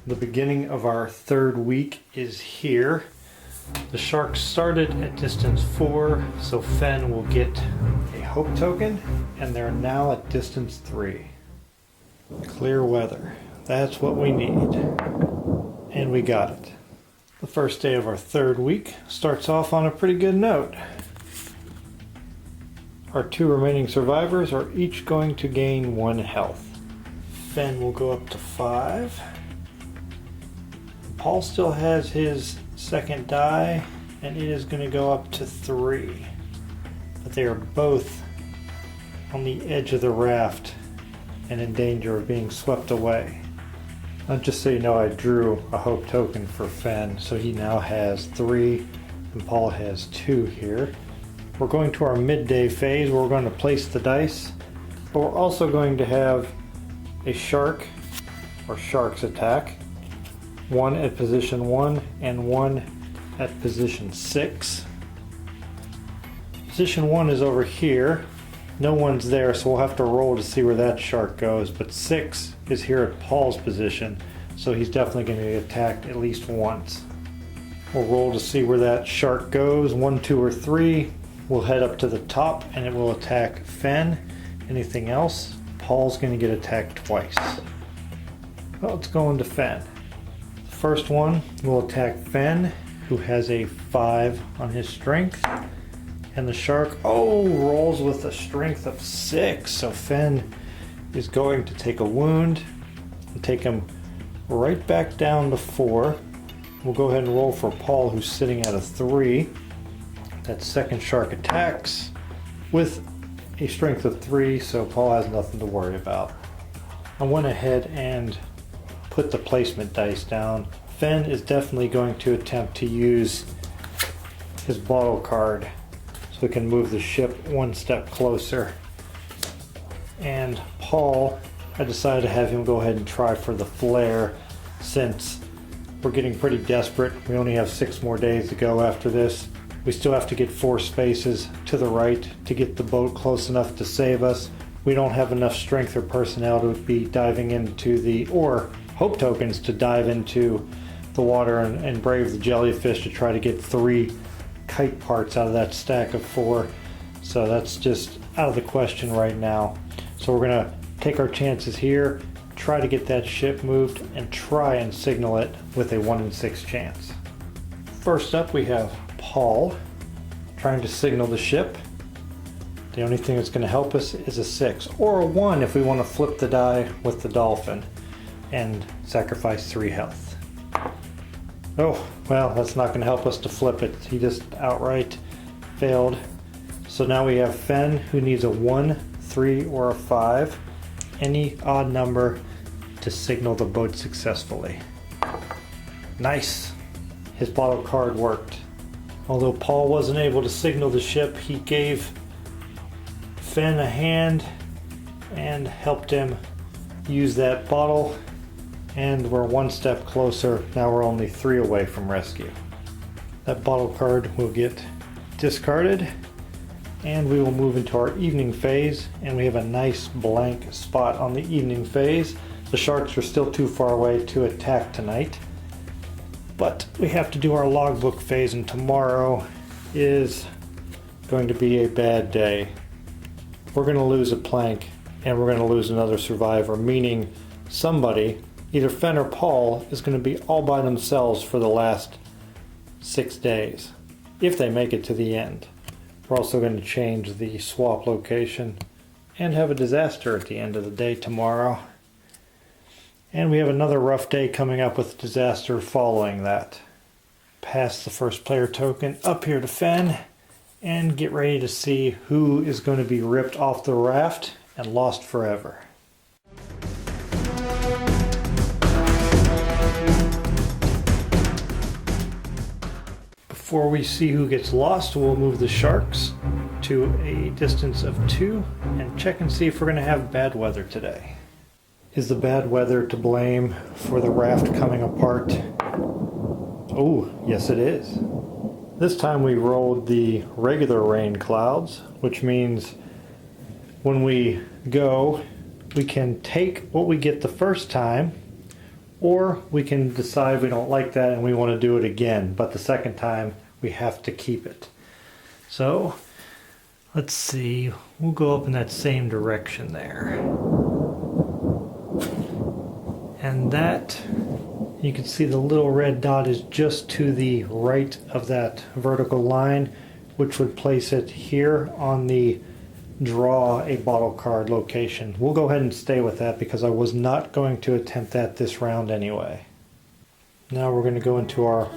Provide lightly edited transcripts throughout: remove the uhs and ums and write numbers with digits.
The beginning of our third week is here. The sharks started at distance 4, so Fen will get a hope token, and they're now at distance 3. Clear weather. That's what we need. And we got it. The first day of our third week starts off on a pretty good note. Our 2 remaining survivors are each going to gain 1 health. Fen will go up to 5. Paul still has his second die, and it is going to go up to 3. But they are both on the edge of the raft and in danger of being swept away. Just so you know, I drew a hope token for Fen, so he now has 3 and Paul has 2 here. We're going to our midday phase where we're going to place the dice, but we're also going to have a shark or sharks attack. 1 at position 1 and 1 at position 6. Position 1 is over here. No one's there, so we'll have to roll to see where that shark goes, but 6 is here at Paul's position, so he's definitely going to get attacked at least once. We'll roll to see where that shark goes. 1, 2, or 3. We'll head up to the top and it will attack Fen. Anything else, Paul's going to get attacked twice. Well, it's going to Fen. The first one will attack Fen, who has a 5 on his strength. And the shark, rolls with a strength of 6. So Fen is going to take a wound and take him right back down to 4. We'll go ahead and roll for Paul, who's sitting at a 3. That second shark attacks with a strength of 3, so Paul has nothing to worry about. I went ahead and put the placement dice down. Fen is definitely going to attempt to use his bottle card so we can move the ship 1 step closer. And Paul, I decided to have him go ahead and try for the flare since we're getting pretty desperate. We only have 6 more days to go after this. We still have to get 4 spaces to the right to get the boat close enough to save us. We don't have enough strength or personnel to be diving into or hope tokens to dive into the water and brave the jellyfish to try to get 3 kite parts out of that stack of 4. So that's just out of the question right now. So we're going to take our chances here, try to get that ship moved, and try and signal it with a 1 in 6 chance. First up we have Paul trying to signal the ship. The only thing that's going to help us is a 6 or a 1 if we want to flip the die with the dolphin and sacrifice 3 health. Oh, well, that's not going to help us to flip it. He just outright failed. So now we have Fen, who needs a 1, 3, or a 5. Any odd number to signal the boat successfully. Nice. His bottle card worked. Although Paul wasn't able to signal the ship, he gave Fen a hand and helped him use that bottle. And we're 1 step closer. Now we're only 3 away from rescue. That bottle card will get discarded and we will move into our evening phase, and we have a nice blank spot on the evening phase. The sharks are still too far away to attack tonight, but we have to do our logbook phase, and tomorrow is going to be a bad day. We're going to lose a plank and we're going to lose another survivor, meaning somebody, either Fen or Paul, is going to be all by themselves for the last 6 days, if they make it to the end. We're also going to change the swap location and have a disaster at the end of the day tomorrow. And we have another rough day coming up with disaster following that. Pass the first player token up here to Fen and get ready to see who is going to be ripped off the raft and lost forever. Before we see who gets lost, we'll move the sharks to a distance of 2 and check and see if we're going to have bad weather today. Is the bad weather to blame for the raft coming apart? Oh, yes it is. This time we rolled the regular rain clouds, which means when we go, we can take what we get the first time, Or we can decide we don't like that and we want to do it again, but the second time we have to keep it. So let's see, we'll go up in that same direction there. And that, you can see the little red dot is just to the right of that vertical line, which would place it here on the draw a bottle card location. We'll go ahead and stay with that because I was not going to attempt that this round anyway. Now we're going to go into our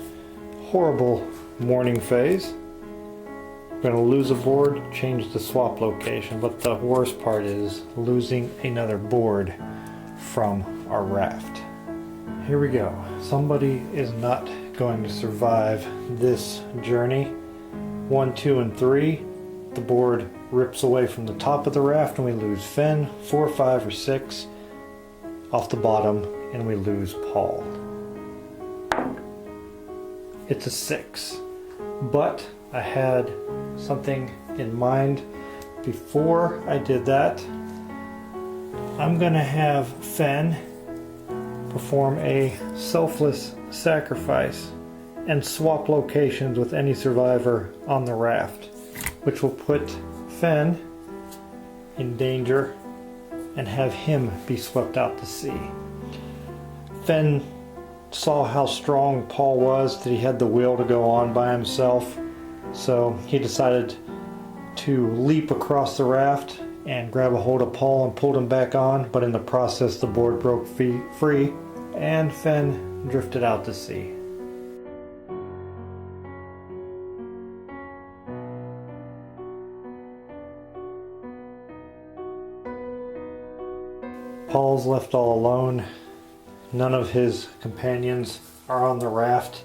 horrible morning phase. We're going to lose a board, change the swap location, but the worst part is losing another board from our raft. Here we go. Somebody is not going to survive this journey. 1, 2, and 3. The board rips away from the top of the raft and we lose Finn. 4, 5, or 6 off the bottom and we lose Paul. It's a 6. But I had something in mind before I did that. I'm gonna have Finn perform a selfless sacrifice and swap locations with any survivor on the raft, which will put Finn in danger and have him be swept out to sea. Finn saw how strong Paul was, that he had the will to go on by himself, so he decided to leap across the raft and grab a hold of Paul and pulled him back on, but in the process the board broke free and Finn drifted out to sea. Paul's left all alone. None of his companions are on the raft.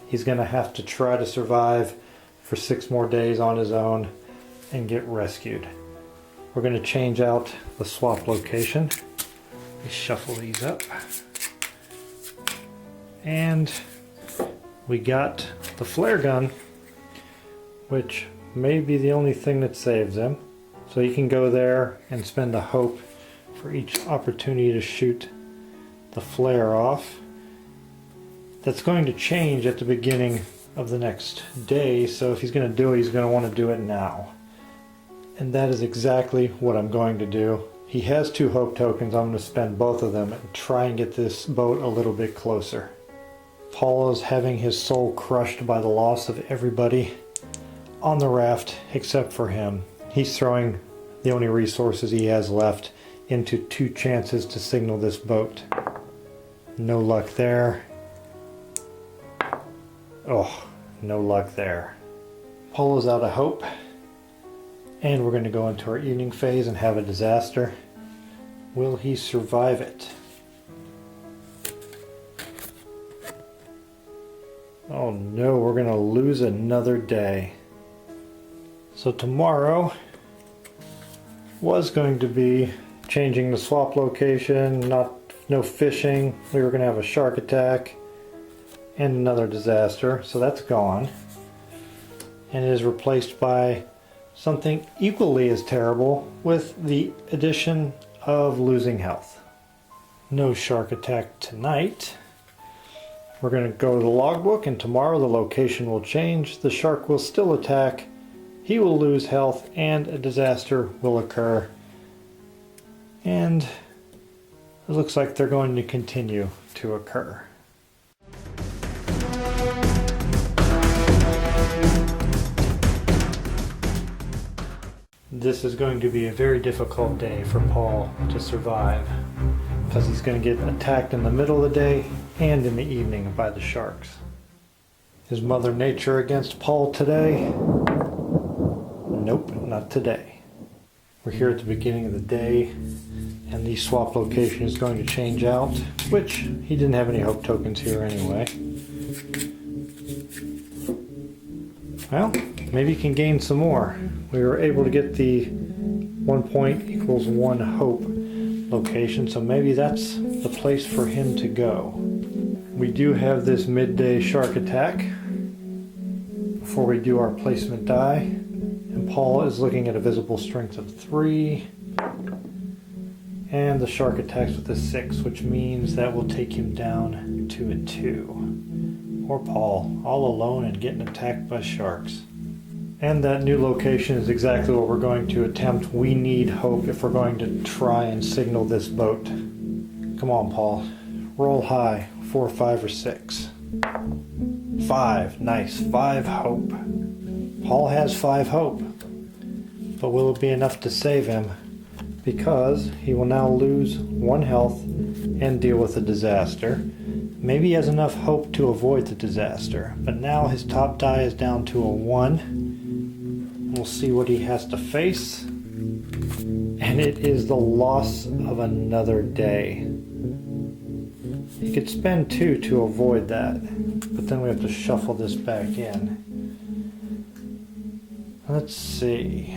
He's going to have to try to survive for 6 more days on his own and get rescued. We're going to change out the swap location. We shuffle these up. And we got the flare gun, which may be the only thing that saves him. So he can go there and spend a hope for each opportunity to shoot the flare off. That's going to change at the beginning of the next day, so if he's going to do it, he's going to want to do it now. And that is exactly what I'm going to do. He has 2 hope tokens. I'm going to spend both of them and try and get this boat a little bit closer. Paul is having his soul crushed by the loss of everybody on the raft except for him. He's throwing the only resources he has left into 2 chances to signal this boat. No luck there. Oh, no luck there. Paul is out of hope. And we're going to go into our evening phase and have a disaster. Will he survive it? Oh no, we're going to lose another day. So tomorrow was going to be changing the swap location, no fishing. We were going to have a shark attack and another disaster, so that's gone. And it is replaced by something equally as terrible with the addition of losing health. No shark attack tonight. We're going to go to the logbook, and tomorrow the location will change. The shark will still attack. He will lose health and a disaster will occur. And it looks like they're going to continue to occur. This is going to be a very difficult day for Paul to survive, because he's going to get attacked in the middle of the day and in the evening by the sharks. Is Mother Nature against Paul today? Nope, not today. We're here at the beginning of the day, and the swap location is going to change out, which he didn't have any hope tokens here anyway. Well, maybe he can gain some more. We were able to get the 1 point equals 1 hope location, so maybe that's the place for him to go. We do have this midday shark attack before we do our placement die, and Paul is looking at a visible strength of 3, And the shark attacks with a 6, which means that will take him down to a 2. Poor Paul, all alone and getting attacked by sharks. And that new location is exactly what we're going to attempt. We need hope if we're going to try and signal this boat. Come on, Paul. Roll high. 4, 5, or 6. 5. Nice. 5 hope. Paul has 5 hope. But will it be enough to save him? Because he will now lose 1 health and deal with a disaster. Maybe he has enough hope to avoid the disaster. But now his top die is down to a 1. We'll see what he has to face. And it is the loss of another day. He could spend 2 to avoid that. But then we have to shuffle this back in. Let's see.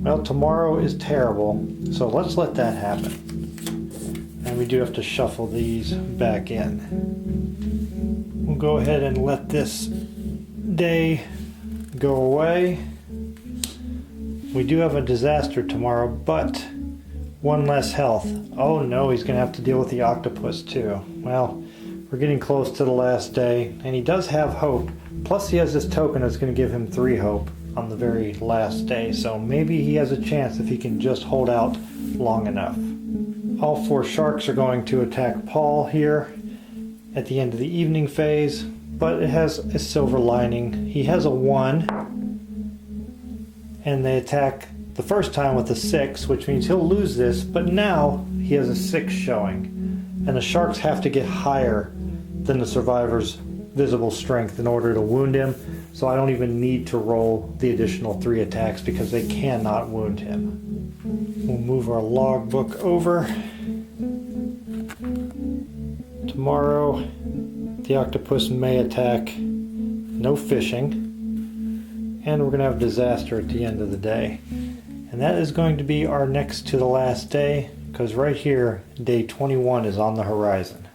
Well, tomorrow is terrible, so let's let that happen. And we do have to shuffle these back in. We'll go ahead and let this day go away. We do have a disaster tomorrow, but 1 less health. Oh no, he's going to have to deal with the octopus too. Well, we're getting close to the last day, and he does have hope. Plus he has this token that's going to give him 3 hope on the very last day, so maybe he has a chance if he can just hold out long enough. All 4 sharks are going to attack Paul here at the end of the evening phase, but it has a silver lining. He has a 1, and they attack the first time with a 6, which means he'll lose this, but now he has a 6 showing, and the sharks have to get higher than the survivor's visible strength in order to wound him, so I don't even need to roll the additional 3 attacks because they cannot wound him. We'll move our logbook over. Tomorrow the octopus may attack. No fishing. And we're going to have disaster at the end of the day. And that is going to be our next to the last day, because right here, day 21 is on the horizon.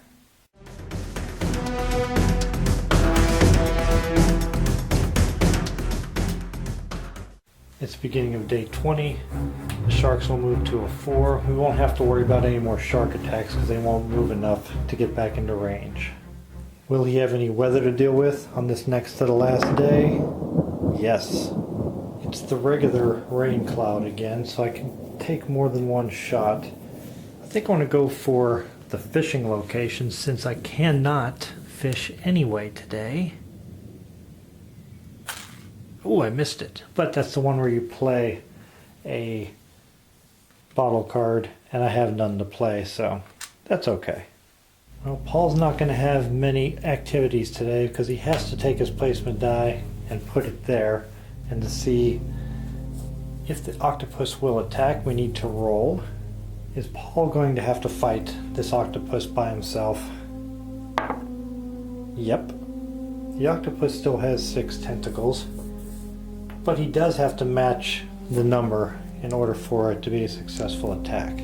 It's the beginning of day 20. The sharks will move to a 4. We won't have to worry about any more shark attacks because they won't move enough to get back into range. Will he have any weather to deal with on this next to the last day? Yes. It's the regular rain cloud again, so I can take more than 1 shot. I think I want to go for the fishing location since I cannot fish anyway today. Oh, I missed it. But that's the one where you play a bottle card, and I have none to play, so that's okay. Well, Paul's not going to have many activities today because he has to take his placement die and put it there. And to see if the octopus will attack, we need to roll. Is Paul going to have to fight this octopus by himself? Yep. The octopus still has 6 tentacles. But he does have to match the number in order for it to be a successful attack.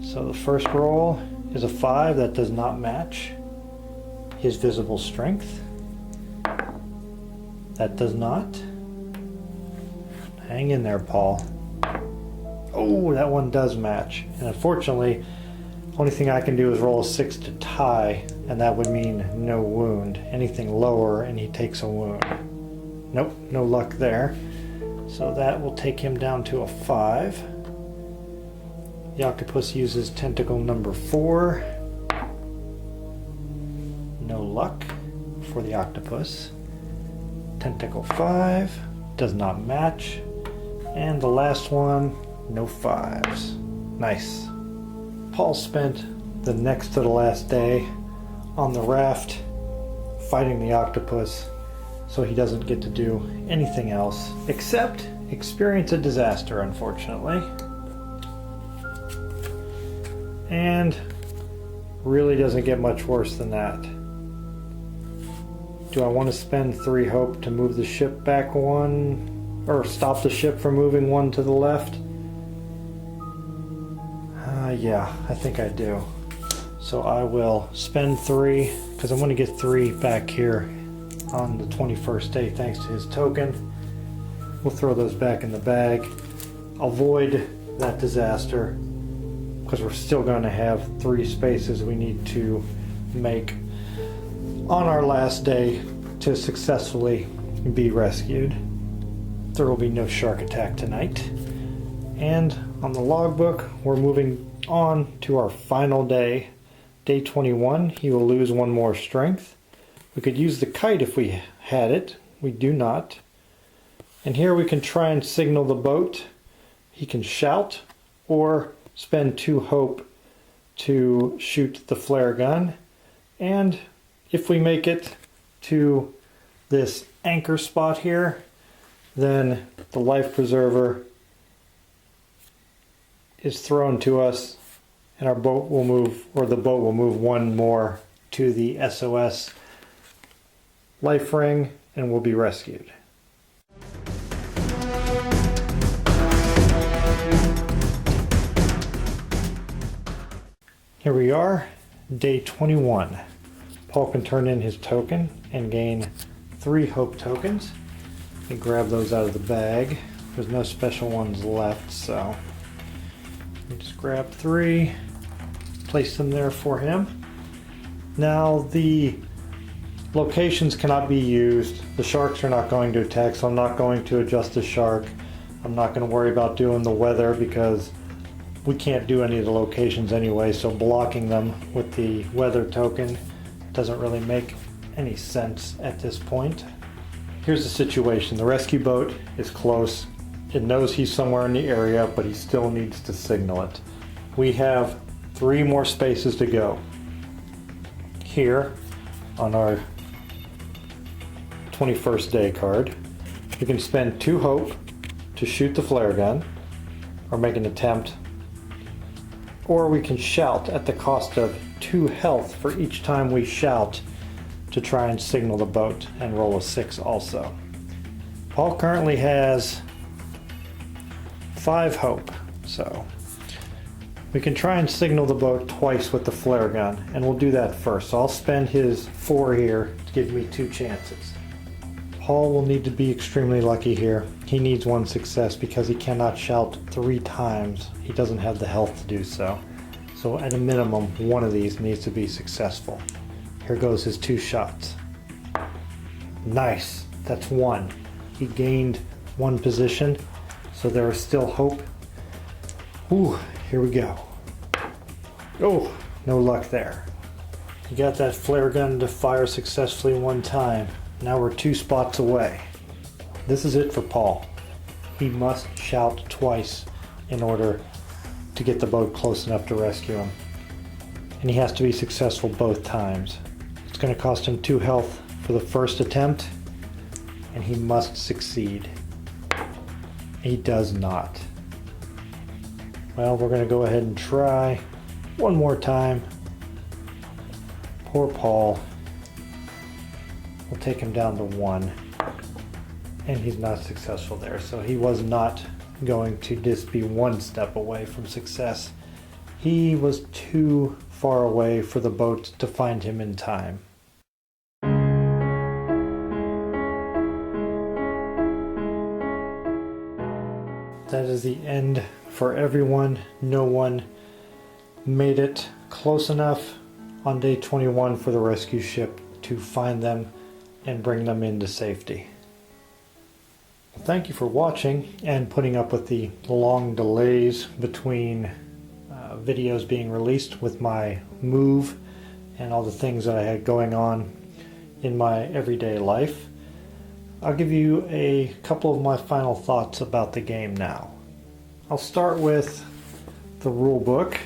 So the first roll is a 5. That does not match his visible strength. That does not. Hang in there, Paul. Oh, that one does match. And unfortunately, the only thing I can do is roll a 6 to tie, and that would mean no wound. Anything lower and he takes a wound. Nope, no luck there. So that will take him down to a 5. The octopus uses tentacle number 4. No luck for the octopus. Tentacle 5 does not match. And the last one, no 5s. Nice. Paul spent the next to the last day on the raft fighting the octopus, so he doesn't get to do anything else except experience a disaster, unfortunately. And really doesn't get much worse than that. Do I want to spend 3 hope to move the ship back 1, or stop the ship from moving 1 to the left? Yeah, I think I do. So I will spend 3, because I'm going to get 3 back here on the 21st day thanks to his token. We'll throw those back in the bag, avoid that disaster, because we're still going to have 3 spaces we need to make on our last day to successfully be rescued. There will be no shark attack tonight. And on the logbook, we're moving on to our final day. Day 21, he will lose 1 more strength. We could use the kite if we had it. We do not. And here we can try and signal the boat. He can shout or spend 2 hope to shoot the flare gun. And if we make it to this anchor spot here, then the life preserver is thrown to us and our boat will move, or the boat will move 1 more to the SOS life ring and we'll be rescued. Here we are, day 21. Paul can turn in his token and gain 3 hope tokens. Let me grab those out of the bag. There's no special ones left, so just grab 3, place them there for him. Now the locations cannot be used. The sharks are not going to attack, so I'm not going to adjust the shark. I'm not going to worry about doing the weather because we can't do any of the locations anyway, so blocking them with the weather token doesn't really make any sense at this point. Here's the situation. The rescue boat is close. It knows he's somewhere in the area, but he still needs to signal it. We have 3 more spaces to go. Here on our 21st day card, we can spend 2 hope to shoot the flare gun or make an attempt, or we can shout at the cost of 2 health for each time we shout to try and signal the boat and roll a 6 also. Paul currently has 5 hope, so we can try and signal the boat twice with the flare gun, and we'll do that first. So I'll spend his 4 here to give me 2 chances. Paul will need to be extremely lucky here. He needs 1 success because he cannot shout 3 times. He doesn't have the health to do so. So at a minimum, 1 of these needs to be successful. Here goes his 2 shots. Nice, that's 1. He gained 1 position, so there is still hope. Ooh, here we go. Oh, no luck there. He got that flare gun to fire successfully 1 time. Now we're 2 spots away. This is it for Paul. He must shout twice in order to get the boat close enough to rescue him. And he has to be successful both times. It's going to cost him 2 health for the first attempt, and he must succeed. He does not. Well, we're going to go ahead and try 1 more time. Poor Paul. We'll take him down to 1. And he's not successful there, so he was not going to just be 1 step away from success. He was too far away for the boat to find him in time. That is the end for everyone. No one made it close enough on day 21 for the rescue ship to find them and bring them into safety. Thank you for watching and putting up with the long delays between videos being released with my move and all the things that I had going on in my everyday life. I'll give you a couple of my final thoughts about the game now. I'll start with the rule book.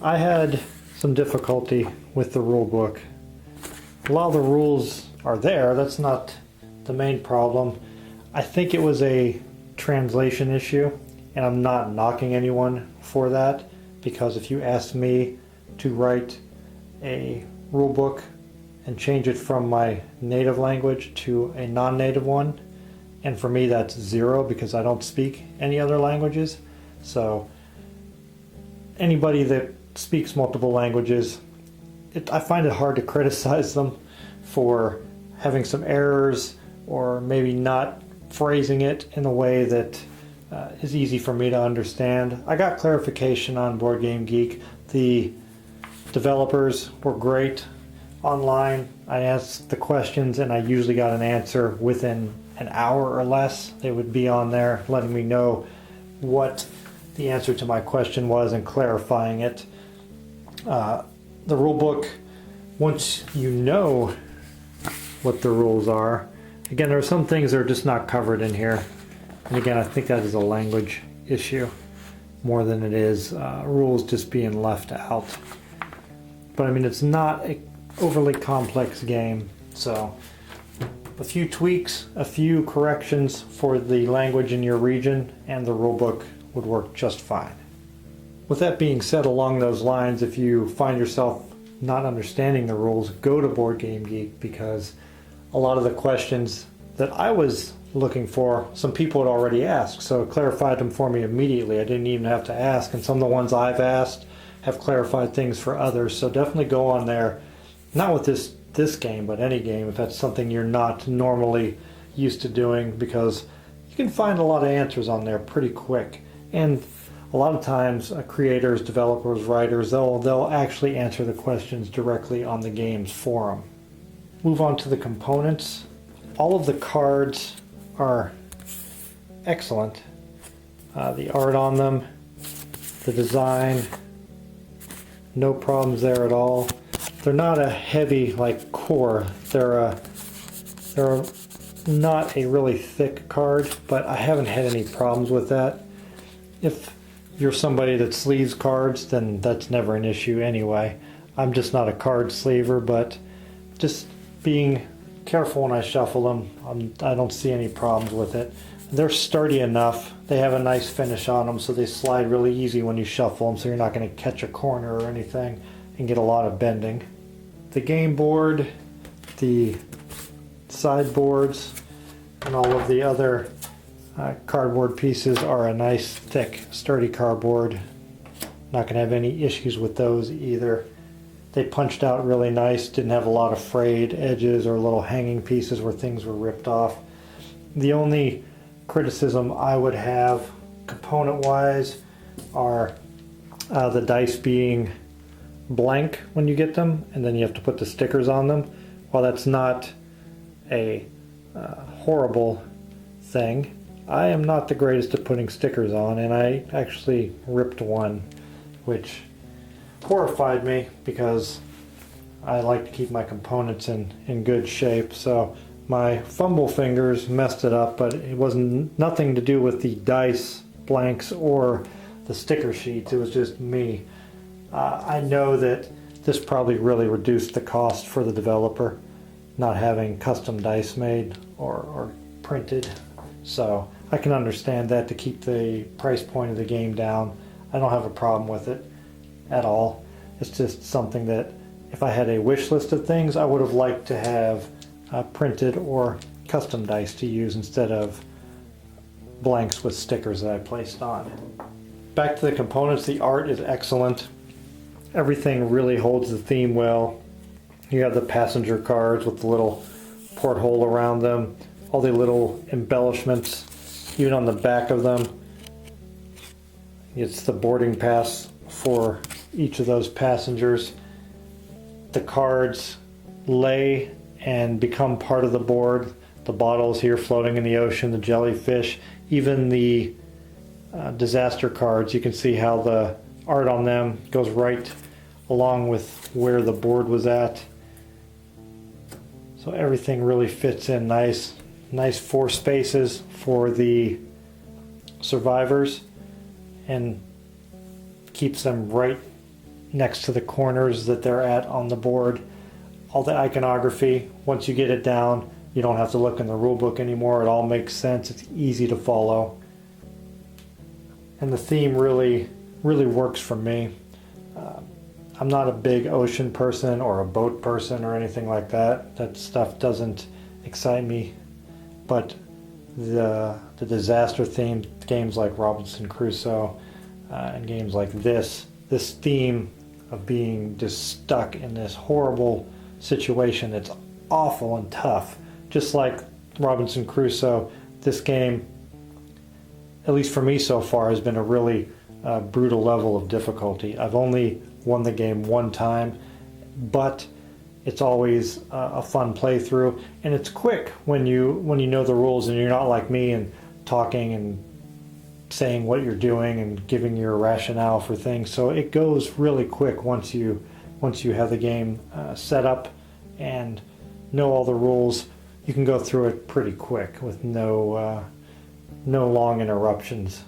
I had some difficulty with the rule book. A lot of the rules are there, that's not the main problem. I think it was a translation issue, and I'm not knocking anyone for that, because if you asked me to write a rule book and change it from my native language to a non-native one, and for me that's 0 because I don't speak any other languages. So anybody that speaks multiple languages, I find it hard to criticize them for having some errors or maybe not phrasing it in a way that is easy for me to understand. I got clarification on Board Game Geek. The developers were great online. I asked the questions and I usually got an answer within an hour or less. They would be on there letting me know what the answer to my question was and clarifying it. The rule book, once you know what the rules are, again, there are some things that are just not covered in here. And again, I think that is a language issue more than it is rules just being left out. But I mean, it's not an overly complex game, so a few tweaks, a few corrections for the language in your region, and the rulebook would work just fine. With that being said, along those lines, if you find yourself not understanding the rules, go to Board Game Geek, because a lot of the questions that I was looking for, some people had already asked, so it clarified them for me immediately. I didn't even have to ask, and some of the ones I've asked have clarified things for others. So definitely go on there, not with this game, but any game, if that's something you're not normally used to doing, because you can find a lot of answers on there pretty quick. And a lot of times creators, developers, writers, they'll actually answer the questions directly on the game's forum. Move on to the components. All of the cards are excellent. The art on them, the design, no problems there at all. They're not a heavy like core. They're not a really thick card, but I haven't had any problems with that. If you're somebody that sleeves cards, then that's never an issue anyway. I'm just not a card sleever, but just being careful when I shuffle them. I don't see any problems with it. They're sturdy enough. They have a nice finish on them, so they slide really easy when you shuffle them, so you're not going to catch a corner or anything and get a lot of bending. The game board, the sideboards, and all of the other cardboard pieces are a nice, thick, sturdy cardboard. Not going to have any issues with those either. They punched out really nice, didn't have a lot of frayed edges or little hanging pieces where things were ripped off. The only criticism I would have component-wise are the dice being blank when you get them, and then you have to put the stickers on them. While that's not a horrible thing, I am not the greatest at putting stickers on, and I actually ripped one, which horrified me because I like to keep my components in good shape. So my fumble fingers messed it up, but it wasn't nothing to do with the dice blanks or the sticker sheets. It was just me. I know that this probably really reduced the cost for the developer, not having custom dice made or printed. So I can understand that to keep the price point of the game down. I don't have a problem with it at all. It's just something that if I had a wish list of things, I would have liked to have printed or custom dice to use instead of blanks with stickers that I placed on. Back to the components, the art is excellent. Everything really holds the theme well. You have the passenger cards with the little porthole around them, all the little embellishments, even on the back of them. It's the boarding pass for each of those passengers. The cards lay and become part of the board. The bottles here floating in the ocean, the jellyfish, even the disaster cards. You can see how the art on them goes right along with where the board was at. So everything really fits in nice. Nice 4 spaces for the survivors and keeps them right next to the corners that they're at on the board. All the iconography, once you get it down, you don't have to look in the rule book anymore. It all makes sense. It's easy to follow. And the theme really works for me. I'm not a big ocean person or a boat person or anything like that. That stuff doesn't excite me. But the disaster themed games like Robinson Crusoe and games like this theme of being just stuck in this horrible situation that's awful and tough, just like Robinson Crusoe, this game at least for me so far, has been a really brutal level of difficulty. I've only won the game one time, but it's always a fun playthrough, and it's quick when you know the rules and you're not like me and talking and saying what you're doing and giving your rationale for things. So it goes really quick once you have the game set up and know all the rules. You can go through it pretty quick with no long interruptions.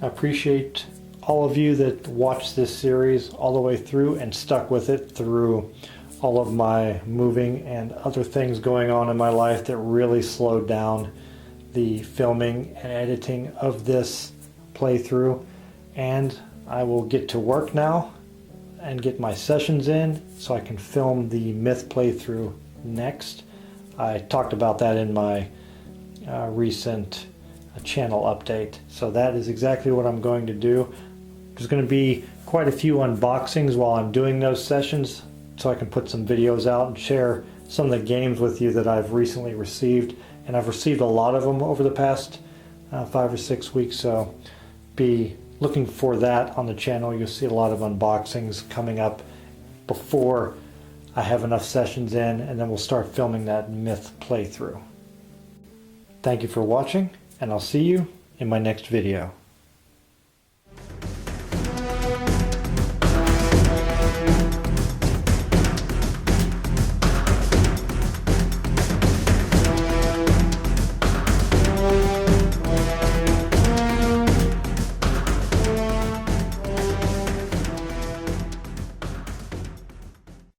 I appreciate all of you that watched this series all the way through and stuck with it through all of my moving and other things going on in my life that really slowed down the filming and editing of this playthrough. And I will get to work now and get my sessions in so I can film the Myth playthrough next. I talked about that in my recent channel update, so that is exactly what I'm going to do. There's going to be quite a few unboxings while I'm doing those sessions, so I can put some videos out and share some of the games with you that I've recently received, and I've received a lot of them over the past 5 or 6 weeks, so be looking for that on the channel. You'll see a lot of unboxings coming up before I have enough sessions in, and then we'll start filming that Myth playthrough. Thank you for watching, and I'll see you in my next video.